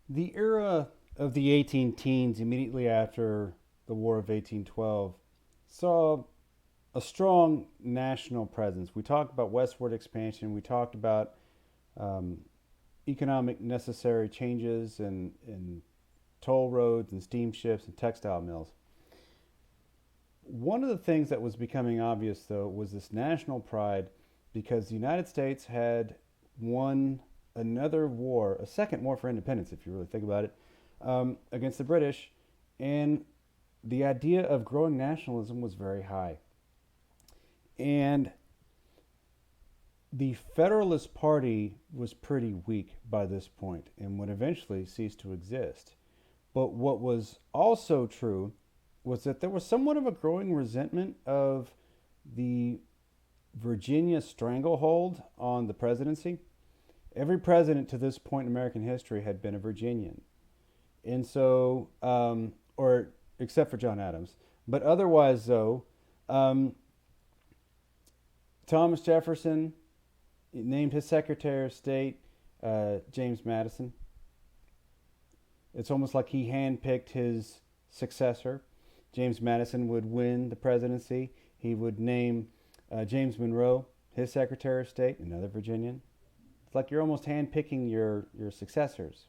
The era of the 18 teens, immediately after the War of 1812, saw a strong national presence. We talked about westward expansion. We talked about um, economic necessary changes in toll roads and steamships and textile mills. One of the things that was becoming obvious, though, was this national pride because the United States had won another war, a second war for independence, if you really think about it, against the British. And the idea of growing nationalism was very high. And the Federalist Party was pretty weak by this point and would eventually cease to exist. But what was also true was that there was somewhat of a growing resentment of the Virginia stranglehold on the presidency. Every president to this point in American history had been a Virginian. And so, or except for John Adams. But otherwise, though, um, Thomas Jefferson named his Secretary of State James Madison. It's almost like he handpicked his successor. James Madison would win the presidency. He would name James Monroe his Secretary of State, another Virginian. It's like you're almost handpicking your successors.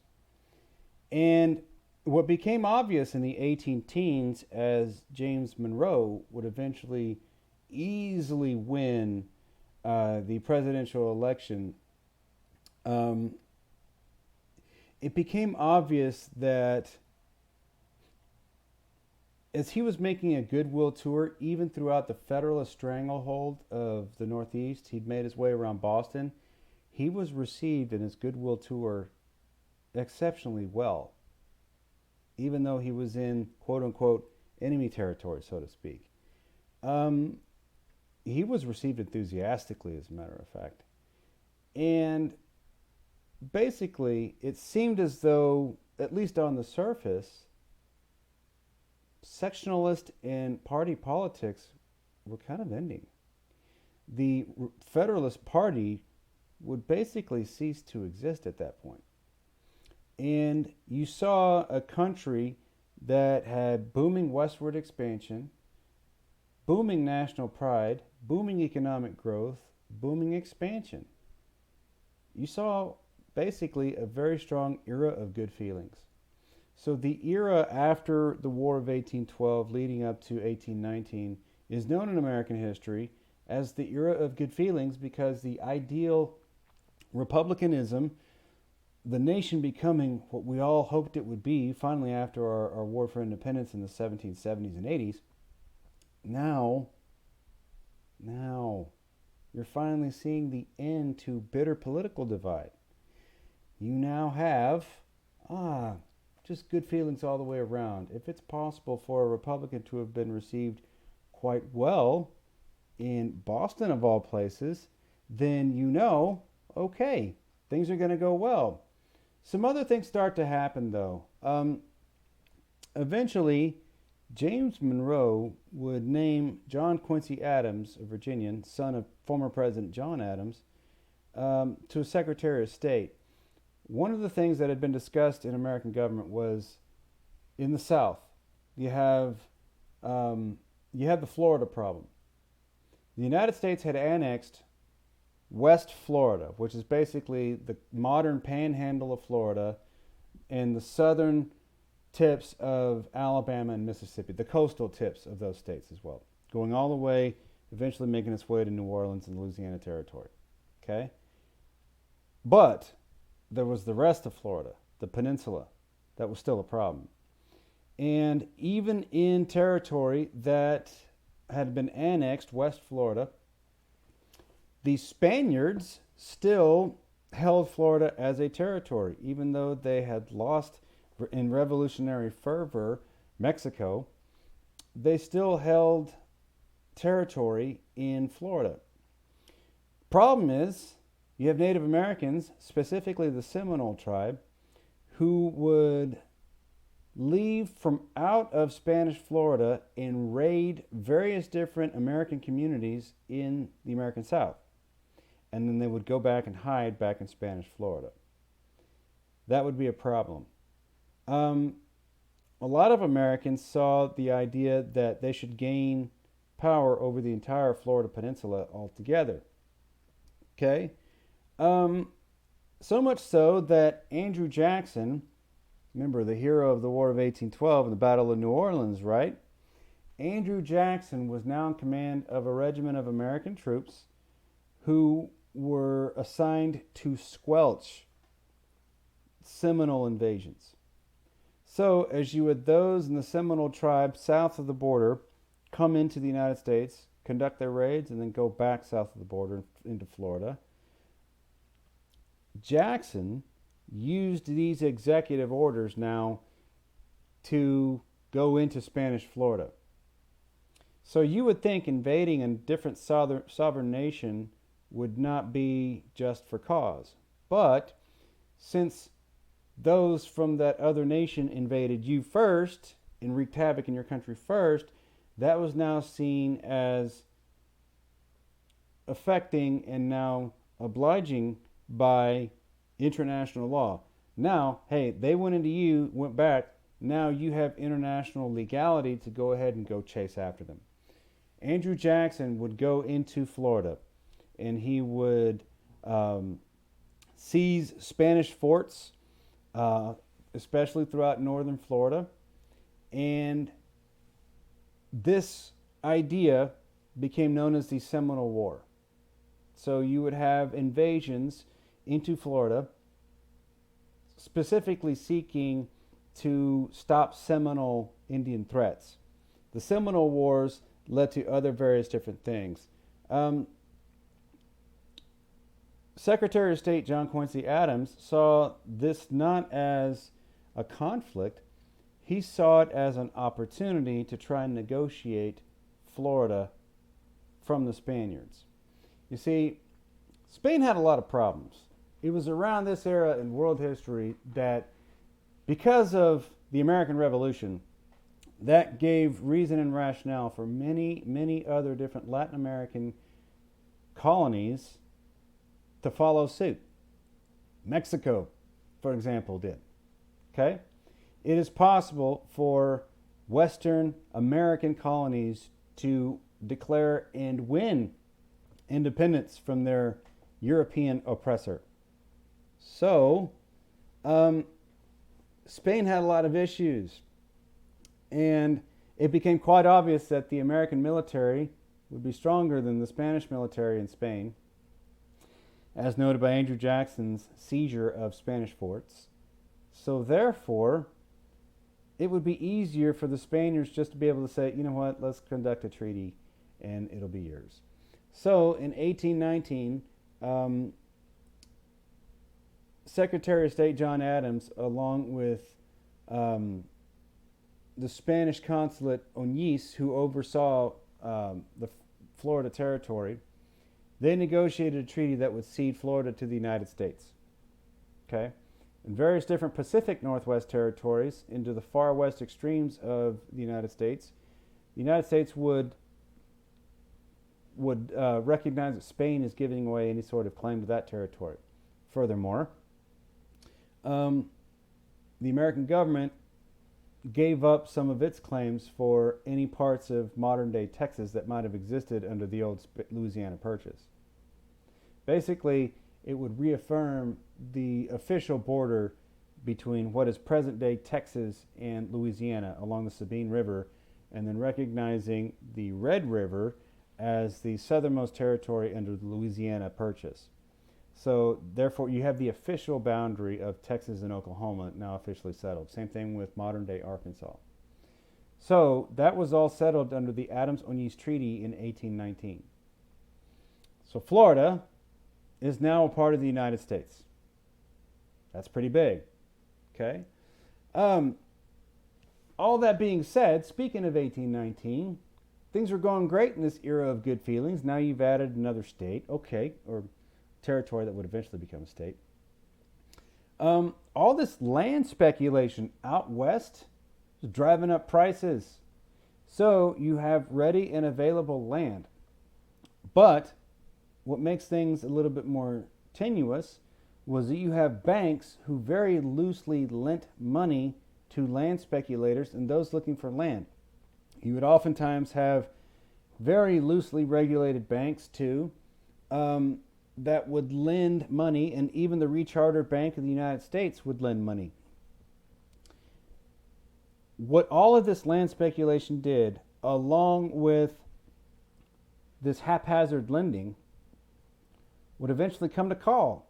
And what became obvious in the 18 teens as James Monroe would eventually easily win the presidential election, um, it became obvious that as he was making a goodwill tour, even throughout the Federalist stranglehold of the Northeast, he'd made his way around Boston. He was received in his goodwill tour exceptionally well, even though he was in quote unquote enemy territory, so to speak. Um, he was received enthusiastically, as a matter of fact. And basically, it seemed as though, at least on the surface, sectionalist and party politics were kind of ending. The Federalist Party would basically cease to exist at that point. And you saw a country that had booming westward expansion, booming national pride, booming economic growth, booming expansion. You saw basically a very strong era of good feelings. So the era after the War of 1812 leading up to 1819 is known in American history as the era of good feelings because the ideal republicanism, the nation becoming what we all hoped it would be finally after our war for independence in the 1770s and 80s, now, now, you're finally seeing the end to bitter political divide. You now have, ah, just good feelings all the way around. If it's possible for a Republican to have been received quite well in Boston, of all places, then you know, okay, things are going to go well. Some other things start to happen, though. Eventually, James Monroe would name John Quincy Adams, a Virginian, son of former President John Adams, to a Secretary of State. One of the things that had been discussed in American government was in the South, you have you have the Florida problem. The United States had annexed West Florida, which is basically the modern panhandle of Florida and the southern tips of Alabama and Mississippi, the coastal tips of those states as well, going all the way, eventually making its way to New Orleans and Louisiana Territory. Okay? But there was the rest of Florida, the peninsula, that was still a problem. And even in territory that had been annexed, West Florida, the Spaniards still held Florida as a territory, even though they had lost in revolutionary fervor Mexico. They still held territory in Florida. Problem is, you have Native Americans, specifically the Seminole tribe, who would leave from out of Spanish Florida and raid various different American communities in the American South. And then they would go back and hide back in Spanish Florida. That would be a problem. Um, a lot of Americans saw the idea that they should gain power over the entire Florida Peninsula altogether. Okay? Um, so much so that Andrew Jackson, remember the hero of the War of 1812 and the Battle of New Orleans, right? Andrew Jackson was now in command of a regiment of American troops who were assigned to squelch Seminole invasions. So, as you had those in the Seminole tribe south of the border come into the United States, conduct their raids, and then go back south of the border into Florida, Jackson used these executive orders now to go into Spanish Florida. So you would think invading a different sovereign nation would not be just for cause. But since those from that other nation invaded you first and wreaked havoc in your country first, that was now seen as affecting and now obliging by international law. Now, hey, they went into you, went back. Now you have international legality to go ahead and go chase after them. Andrew Jackson would go into Florida and he would seize Spanish forts, especially throughout northern Florida. And this idea became known as the Seminole War. So you would have invasions into Florida, specifically seeking to stop Seminole Indian threats. The Seminole Wars led to other various different things. Secretary of State John Quincy Adams saw this not as a conflict, he saw it as an opportunity to try and negotiate Florida from the Spaniards. You see, Spain had a lot of problems. It was around this era in world history that, because of the American Revolution, that gave reason and rationale for many, many other different Latin American colonies to follow suit. Mexico, for example, did. Okay? It is possible for Western American colonies to declare and win independence from their European oppressor. So, Spain had a lot of issues. And it became quite obvious that the American military would be stronger than the Spanish military in Spain, as noted by Andrew Jackson's seizure of Spanish forts. So therefore, it would be easier for the Spaniards just to be able to say, you know what, let's conduct a treaty and it'll be yours. So in 1819, Secretary of State John Adams, along with the Spanish consulate Oñez, who oversaw the Florida territory, they negotiated a treaty that would cede Florida to the United States. Okay? In various different Pacific Northwest territories into the far west extremes of the United States would recognize that Spain is giving away any sort of claim to that territory. Furthermore, the American government gave up some of its claims for any parts of modern-day Texas that might have existed under the old Louisiana Purchase. Basically, it would reaffirm the official border between what is present-day Texas and Louisiana along the Sabine River, and then recognizing the Red River as the southernmost territory under the Louisiana Purchase. So therefore, you have the official boundary of Texas and Oklahoma now officially settled. Same thing with modern-day Arkansas. So that was all settled under the Adams-Oñez Treaty in 1819. So Florida is now a part of the United States. That's pretty big. Okay? All that being said, speaking of 1819, things were going great in this era of good feelings. Now you've added another state. Okay, or territory that would eventually become a state. All this land speculation out west is driving up prices. So you have ready and available land. But what makes things a little bit more tenuous was that you have banks who very loosely lent money to land speculators and those looking for land. You would oftentimes have very loosely regulated banks too, that would lend money, and even the Recharter Bank of the United States would lend money. What all of this land speculation did, along with this haphazard lending, would eventually come to call.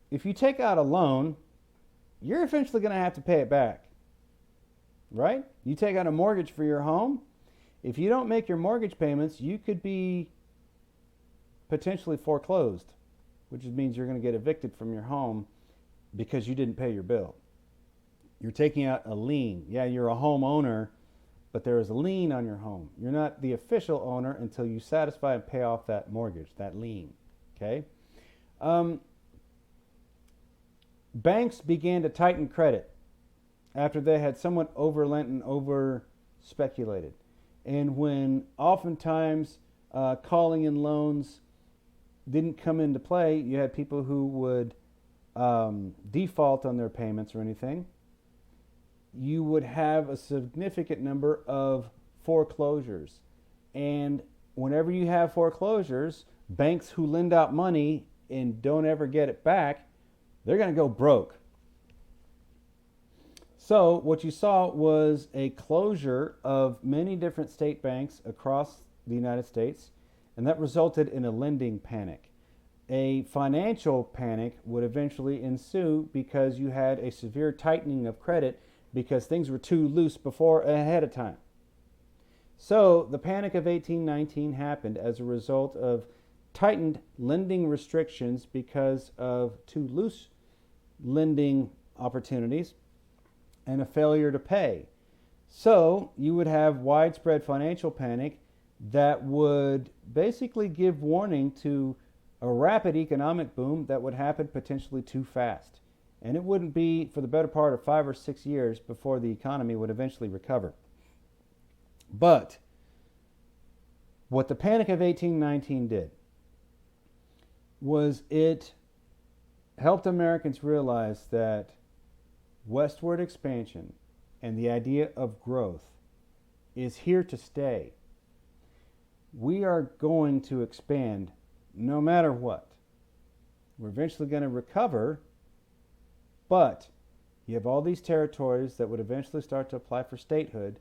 If you take out a loan, you're eventually going to have to pay it back, right? You take out a mortgage for your home. If you don't make your mortgage payments, you could be potentially foreclosed, which means you're going to get evicted from your home because you didn't pay your bill. You're taking out a lien. Yeah, you're a homeowner, but there is a lien on your home. You're not the official owner until you satisfy and pay off that mortgage, that lien. Okay? Banks began to tighten credit after they had somewhat overlent and over speculated. And when oftentimes calling in loans didn't come into play, you had people who would default on their payments or anything. You would have a significant number of foreclosures. And whenever you have foreclosures, banks who lend out money and don't ever get it back, they're going to go broke. So what you saw was a closure of many different state banks across the United States, and that resulted in a lending panic. A financial panic would eventually ensue because you had a severe tightening of credit because things were too loose ahead of time. So the Panic of 1819 happened as a result of tightened lending restrictions because of too loose lending opportunities and a failure to pay. So you would have widespread financial panic that would basically give warning to a rapid economic boom that would happen potentially too fast. And it wouldn't be for the better part of 5 or 6 years before the economy would eventually recover. But what the Panic of 1819 did was it helped Americans realize that westward expansion and the idea of growth is here to stay. We are going to expand no matter what. We're eventually going to recover, but you have all these territories that would eventually start to apply for statehood.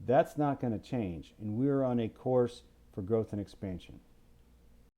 That's not going to change, and we're on a course for growth and expansion.